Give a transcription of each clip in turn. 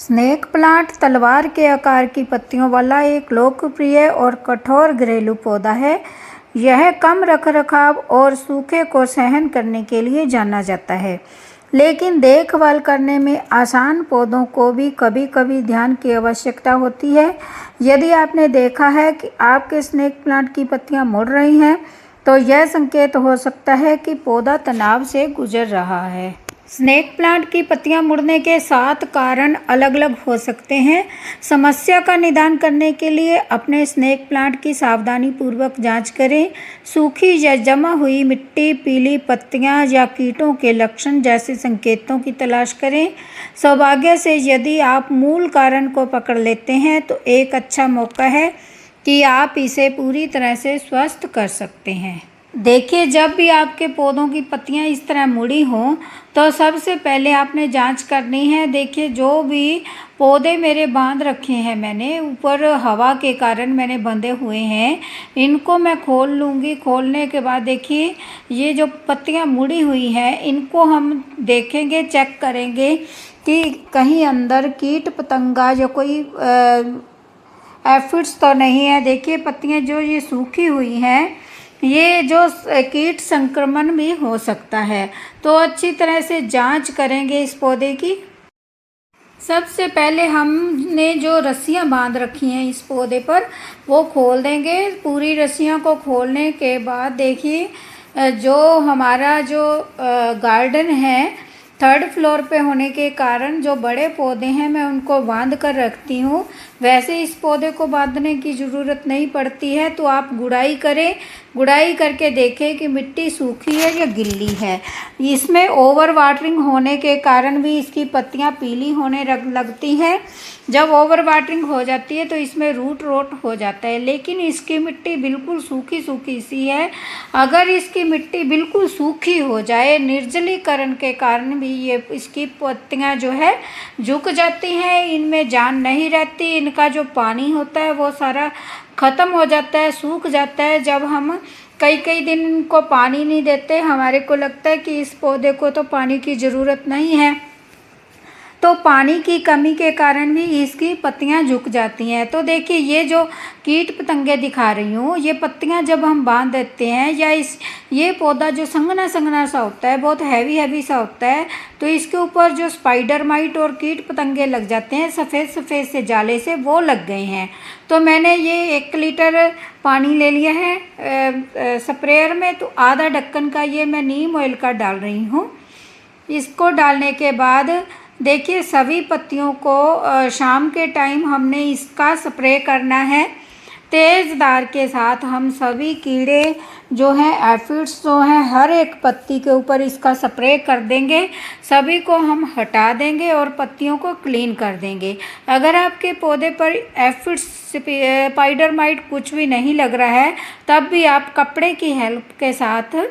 Snake plant तलवार के आकार की पत्तियों वाला एक लोकप्रिय और कठोर घरेलू पौधा है। यह कम रखरखाव और सूखे को सहन करने के लिए जाना जाता है, लेकिन देखभाल करने में आसान पौधों को भी कभी कभी ध्यान की आवश्यकता होती है। यदि आपने देखा है कि आपके स्नेक प्लांट की पत्तियां मुड़ रही हैं, तो यह संकेत हो सकता है कि पौधा तनाव से गुजर रहा है। स्नेक प्लांट की पत्तियां मुड़ने के 7 कारण अलग अलग हो सकते हैं। समस्या का निदान करने के लिए अपने स्नेक प्लांट की सावधानीपूर्वक जांच करें। सूखी या जमा हुई मिट्टी, पीली पत्तियां या कीटों के लक्षण जैसे संकेतों की तलाश करें। सौभाग्य से यदि आप मूल कारण को पकड़ लेते हैं तो एक अच्छा मौका है कि आप इसे पूरी तरह से स्वस्थ कर सकते हैं। देखिए, जब भी आपके पौधों की पत्तियां इस तरह मुड़ी हों तो सबसे पहले आपने जांच करनी है। देखिए, जो भी पौधे मेरे बांध रखे हैं, मैंने ऊपर हवा के कारण मैंने बंधे हुए हैं, इनको मैं खोल लूँगी। खोलने के बाद देखिए, ये जो पत्तियां मुड़ी हुई हैं इनको हम देखेंगे, चेक करेंगे कि कहीं अंदर कीट पतंगा या कोई एफिड्स तो नहीं है। देखिए, पत्तियां जो ये सूखी हुई हैं, ये जो कीट संक्रमण भी हो सकता है, तो अच्छी तरह से जांच करेंगे इस पौधे की। सबसे पहले हमने जो रस्सियां बांध रखी हैं इस पौधे पर, वो खोल देंगे। पूरी रस्सियां को खोलने के बाद देखिए, जो हमारा जो गार्डन है 3rd फ्लोर पे होने के कारण जो बड़े पौधे हैं मैं उनको बांध कर रखती हूँ। वैसे इस पौधे को बांधने की ज़रूरत नहीं पड़ती है, तो आप गुड़ाई करें। गुड़ाई करके देखें कि मिट्टी सूखी है या गिल्ली है। इसमें ओवर वाटरिंग होने के कारण भी इसकी पत्तियां पीली होने लगती हैं। जब ओवर वाटरिंग हो जाती है तो इसमें रूट रोट हो जाता है, लेकिन इसकी मिट्टी बिल्कुल सूखी सूखी सी है। अगर इसकी मिट्टी बिल्कुल सूखी हो जाए, निर्जलीकरण के कारण भी ये इसकी पत्तियां जो है झुक जाती हैं, इनमें जान नहीं रहती। इनका जो पानी होता है वो सारा ख़त्म हो जाता है, सूख जाता है। जब हम कई कई दिन इनको पानी नहीं देते, हमारे को लगता है कि इस पौधे को तो पानी की ज़रूरत नहीं है, तो पानी की कमी के कारण भी इसकी पत्तियां झुक जाती हैं। तो देखिए, ये जो कीट पतंगे दिखा रही हूँ, ये पत्तियां जब हम बांध देते हैं या ये पौधा जो संघना संघना सा होता है, बहुत हैवी सा होता है, तो इसके ऊपर जो स्पाइडर माइट और कीट पतंगे लग जाते हैं सफ़ेद सफ़ेद से जाले से, वो लग गए हैं। तो मैंने ये 1 लीटर पानी ले लिया है स्प्रेयर में, तो आधा ढक्कन का ये मैं नीम ऑयल का डाल रही हूँ। इसको डालने के बाद देखिए, सभी पत्तियों को शाम के टाइम हमने इसका स्प्रे करना है। तेज़ धार के साथ हम सभी कीड़े जो हैं, एफिड्स जो हैं, हर एक पत्ती के ऊपर इसका स्प्रे कर देंगे। सभी को हम हटा देंगे और पत्तियों को क्लीन कर देंगे। अगर आपके पौधे पर एफिड्स, स्पाइडर माइट कुछ भी नहीं लग रहा है, तब भी आप कपड़े की हेल्प के साथ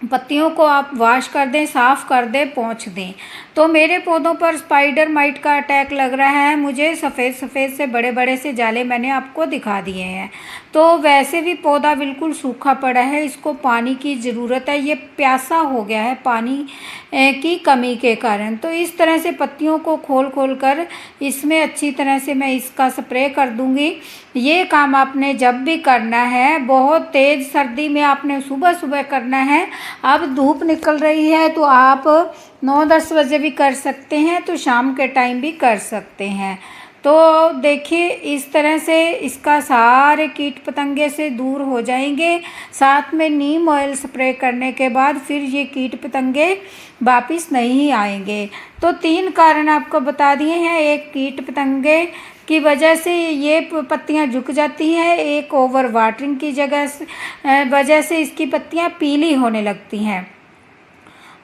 पत्तियों को आप वॉश कर दें, साफ़ कर दें, पोंछ दें। तो मेरे पौधों पर स्पाइडर माइट का अटैक लग रहा है। मुझे सफ़ेद सफ़ेद से बड़े बड़े से जाले मैंने आपको दिखा दिए हैं। तो वैसे भी पौधा बिल्कुल सूखा पड़ा है, इसको पानी की ज़रूरत है। ये प्यासा हो गया है पानी की कमी के कारण। तो इस तरह से पत्तियों को खोल खोल कर इसमें अच्छी तरह से मैं इसका स्प्रे कर दूँगी। ये काम आपने जब भी करना है, बहुत तेज़ सर्दी में आपने सुबह सुबह करना है। अब धूप निकल रही है तो आप 9-10 बजे भी कर सकते हैं, तो शाम के टाइम भी कर सकते हैं। तो देखिए, इस तरह से इसका सारे कीट पतंगे से दूर हो जाएंगे। साथ में नीम ऑयल स्प्रे करने के बाद फिर ये कीट पतंगे वापस नहीं आएंगे। तो 3 कारण आपको बता दिए हैं। एक, कीट पतंगे की वजह से ये पत्तियां झुक जाती हैं। एक, ओवर वाटरिंग की वजह से इसकी पत्तियां पीली होने लगती हैं।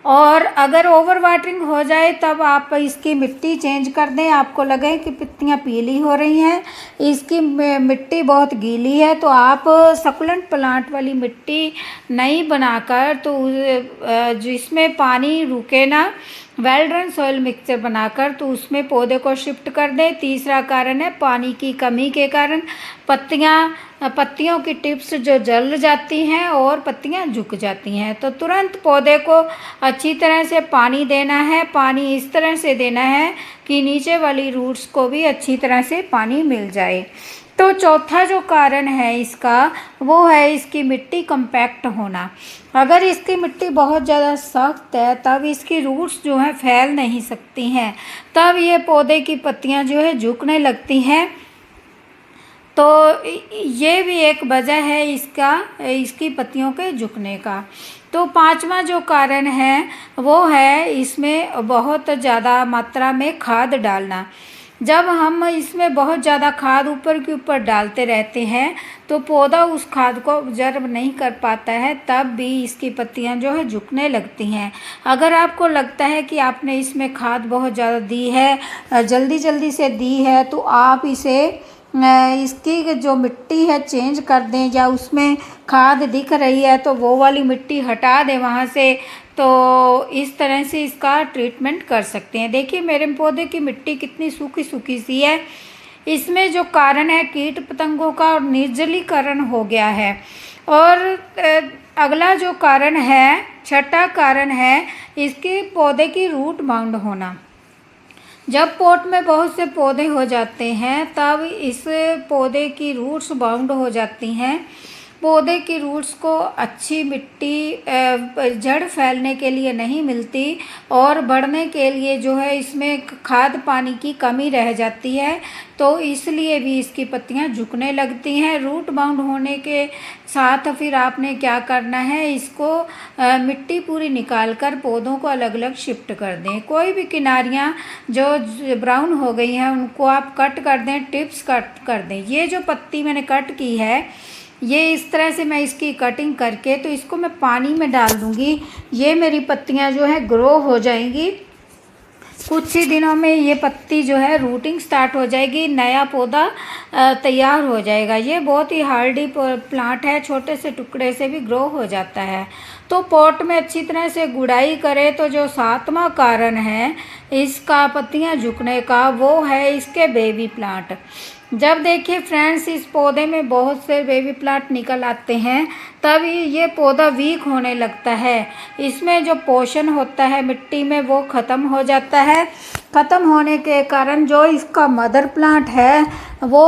और अगर ओवर वाटरिंग हो जाए तब आप इसकी मिट्टी चेंज कर दें। आपको लगे कि पत्तियां पीली हो रही हैं, इसकी मिट्टी बहुत गीली है, तो आप सकुलेंट प्लांट वाली मिट्टी नहीं बनाकर, तो जिसमें पानी रुके ना, वेल ड्रेन सॉइल मिक्सचर बनाकर तो उसमें पौधे को शिफ्ट कर दें। तीसरा कारण है पानी की कमी के कारण पत्तियां पत्तियों की टिप्स जो जल जाती हैं और पत्तियां झुक जाती हैं। तो तुरंत पौधे को अच्छी तरह से पानी देना है। पानी इस तरह से देना है कि नीचे वाली रूट्स को भी अच्छी तरह से पानी मिल जाए। तो चौथा जो कारण है इसका, वो है इसकी मिट्टी कम्पैक्ट होना। अगर इसकी मिट्टी बहुत ज़्यादा सख्त है तब इसकी रूट्स जो है फैल नहीं सकती हैं, तब ये पौधे की पत्तियां जो है झुकने लगती हैं। तो ये भी एक वजह है इसकी पत्तियों के झुकने का। तो पांचवा जो कारण है वो है इसमें बहुत ज़्यादा मात्रा में खाद डालना। जब हम इसमें बहुत ज़्यादा खाद ऊपर के ऊपर डालते रहते हैं तो पौधा उस खाद को ऑब्जर्व नहीं कर पाता है, तब भी इसकी पत्तियां जो है झुकने लगती हैं। अगर आपको लगता है कि आपने इसमें खाद बहुत ज़्यादा दी है, जल्दी जल्दी से दी है, तो आप इसकी जो मिट्टी है चेंज कर दें, या उसमें खाद दिख रही है तो वो वाली मिट्टी हटा दें वहाँ से। तो इस तरह से इसका ट्रीटमेंट कर सकते हैं। देखिए मेरे पौधे की मिट्टी कितनी सूखी सूखी सी है। इसमें जो कारण है कीट पतंगों का और निर्जलीकरण हो गया है। और अगला जो कारण है, छठा कारण है इसके पौधे की रूट बाउंड होना। जब पॉट में बहुत से पौधे हो जाते हैं तब इस पौधे की रूट्स बाउंड हो जाती हैं। पौधे की रूट्स को अच्छी मिट्टी जड़ फैलने के लिए नहीं मिलती और बढ़ने के लिए जो है इसमें खाद पानी की कमी रह जाती है। तो इसलिए भी इसकी पत्तियां झुकने लगती हैं। रूट बाउंड होने के साथ फिर आपने क्या करना है, इसको मिट्टी पूरी निकाल कर पौधों को अलग अलग शिफ्ट कर दें। कोई भी किनारियां जो ब्राउन हो गई हैं उनको आप कट कर दें, टिप्स कट कर दें। ये जो पत्ती मैंने कट की है, ये इस तरह से मैं इसकी कटिंग करके तो इसको मैं पानी में डाल दूँगी। ये मेरी पत्तियां जो है ग्रो हो जाएंगी। कुछ ही दिनों में ये पत्ती जो है रूटिंग स्टार्ट हो जाएगी, नया पौधा तैयार हो जाएगा। ये बहुत ही हार्डी प्लांट है, छोटे से टुकड़े से भी ग्रो हो जाता है। तो पॉट में अच्छी तरह से गुड़ाई करें। तो जो सातवां कारण है इसका पत्तियां झुकने का, वो है इसके बेबी प्लांट। जब देखिए फ्रेंड्स इस पौधे में बहुत से बेबी प्लांट निकल आते हैं तब ये पौधा वीक होने लगता है। इसमें जो पोषण होता है मिट्टी में वो ख़त्म हो जाता है। ख़त्म होने के कारण जो इसका मदर प्लांट है वो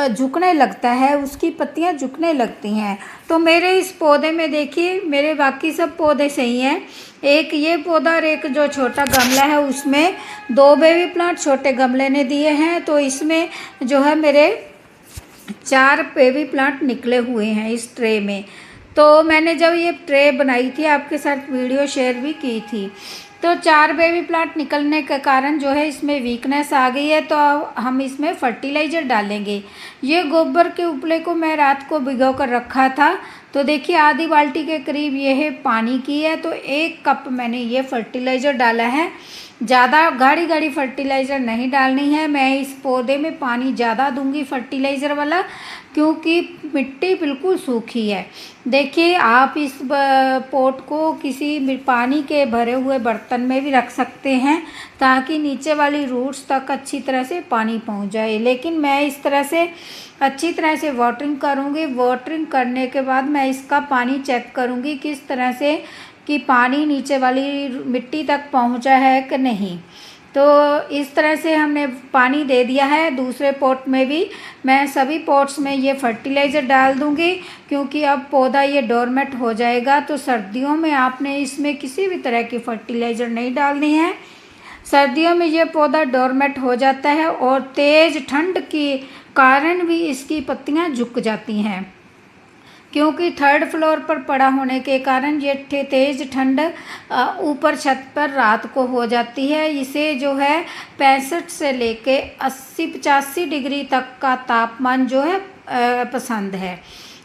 झुकने लगता है, उसकी पत्तियां झुकने लगती हैं। तो मेरे इस पौधे में देखिए, मेरे बाकी सब पौधे सही हैं। एक ये पौधा और एक जो छोटा गमला है उसमें 2 बेबी प्लांट छोटे गमले ने दिए हैं। तो इसमें जो है मेरे 4 बेबी प्लांट निकले हुए हैं इस ट्रे में। तो मैंने जब ये ट्रे बनाई थी आपके साथ वीडियो शेयर भी की थी। तो 4 बेबी प्लांट निकलने के कारण जो है इसमें वीकनेस आ गई है। तो हम इसमें फर्टिलाइज़र डालेंगे। ये गोबर के उपले को मैं रात को भिगो कर रखा था। तो देखिए आधी बाल्टी के करीब ये है पानी की है। तो 1 कप मैंने ये फर्टिलाइज़र डाला है। ज़्यादा गाढ़ी गाढ़ी फर्टिलाइज़र नहीं डालनी है। मैं इस पौधे में पानी ज़्यादा दूंगी फर्टिलाइज़र वाला, क्योंकि मिट्टी बिल्कुल सूखी है। देखिए आप इस पॉट को किसी पानी के भरे हुए बर्तन में भी रख सकते हैं ताकि नीचे वाली रूट्स तक अच्छी तरह से पानी पहुंच जाए। लेकिन मैं इस तरह से अच्छी तरह से वाटरिंग करूंगी। वाटरिंग करने के बाद मैं इसका पानी चेक करूंगी किस तरह से कि पानी नीचे वाली मिट्टी तक पहुंचा है कि नहीं। तो इस तरह से हमने पानी दे दिया है। दूसरे पॉट में भी मैं सभी पॉट्स में ये फर्टिलाइज़र डाल दूंगी, क्योंकि अब पौधा ये डोरमेट हो जाएगा। तो सर्दियों में आपने इसमें किसी भी तरह की फर्टिलाइज़र नहीं डालनी है। सर्दियों में ये पौधा डोरमेट हो जाता है और तेज़ ठंड के कारण भी इसकी पत्तियां झुक जाती हैं, क्योंकि 3rd फ्लोर पर पड़ा होने के कारण ये तेज़ ठंड ऊपर छत पर रात को हो जाती है। इसे जो है 65 से लेके 80-85 डिग्री तक का तापमान जो है पसंद है।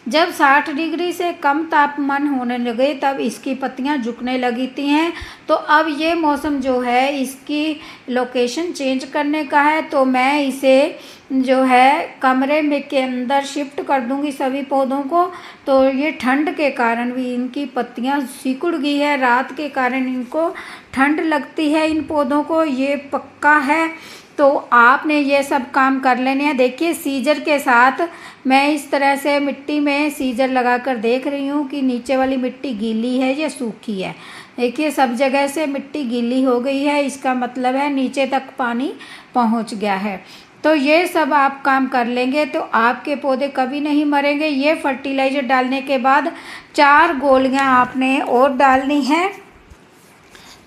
जब 60 डिग्री से कम तापमान होने लगे तब इसकी पत्तियां झुकने लगती हैं। तो अब ये मौसम जो है इसकी लोकेशन चेंज करने का है। तो मैं इसे जो है कमरे में के अंदर शिफ्ट कर दूंगी सभी पौधों को। तो ये ठंड के कारण भी इनकी पत्तियां सिकुड़ गई है, रात के कारण इनको ठंड लगती है इन पौधों को, ये पक्का है। तो आपने ये सब काम कर लेने हैं। देखिए सीजर के साथ मैं इस तरह से मिट्टी में सीजर लगाकर देख रही हूँ कि नीचे वाली मिट्टी गीली है या सूखी है। देखिए सब जगह से मिट्टी गीली हो गई है, इसका मतलब है नीचे तक पानी पहुँच गया है। तो ये सब आप काम कर लेंगे तो आपके पौधे कभी नहीं मरेंगे। ये फर्टिलाइज़र डालने के बाद 4 गोलियां आपने और डालनी है।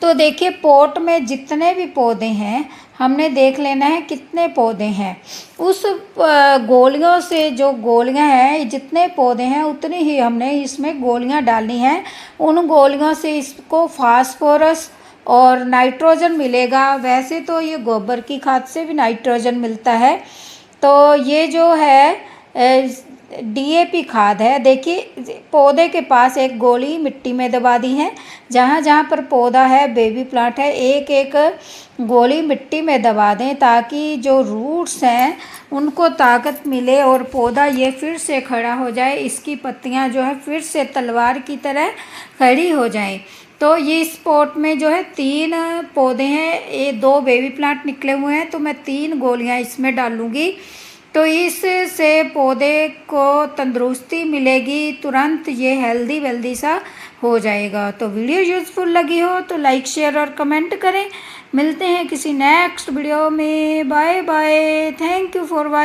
तो देखिए पॉट में जितने भी पौधे हैं हमने देख लेना है कितने पौधे हैं। उस गोलियों से जो गोलियां हैं जितने पौधे हैं उतनी ही हमने इसमें गोलियां डालनी हैं। उन गोलियों से इसको फास्फोरस और नाइट्रोजन मिलेगा। वैसे तो ये गोबर की खाद से भी नाइट्रोजन मिलता है। तो ये जो है डीएपी खाद है। देखिए पौधे के पास एक गोली मिट्टी में दबा दी है। जहाँ जहाँ पर पौधा है, बेबी प्लांट है, एक एक गोली मिट्टी में दबा दें ताकि जो रूट्स हैं उनको ताकत मिले और पौधा ये फिर से खड़ा हो जाए। इसकी पत्तियाँ जो है फिर से तलवार की तरह खड़ी हो जाएं। तो ये इस पॉट में जो है 3 पौधे हैं, ये 2 बेबी प्लांट निकले हुए हैं, तो मैं 3 गोलियां इसमें डालूंगी। तो इससे पौधे को तंदुरुस्ती मिलेगी, तुरंत ये हेल्दी वेल्दी सा हो जाएगा। तो वीडियो यूज़फुल लगी हो तो लाइक शेयर और कमेंट करें। मिलते हैं किसी नेक्स्ट वीडियो में। Bye bye. Thank you for watching.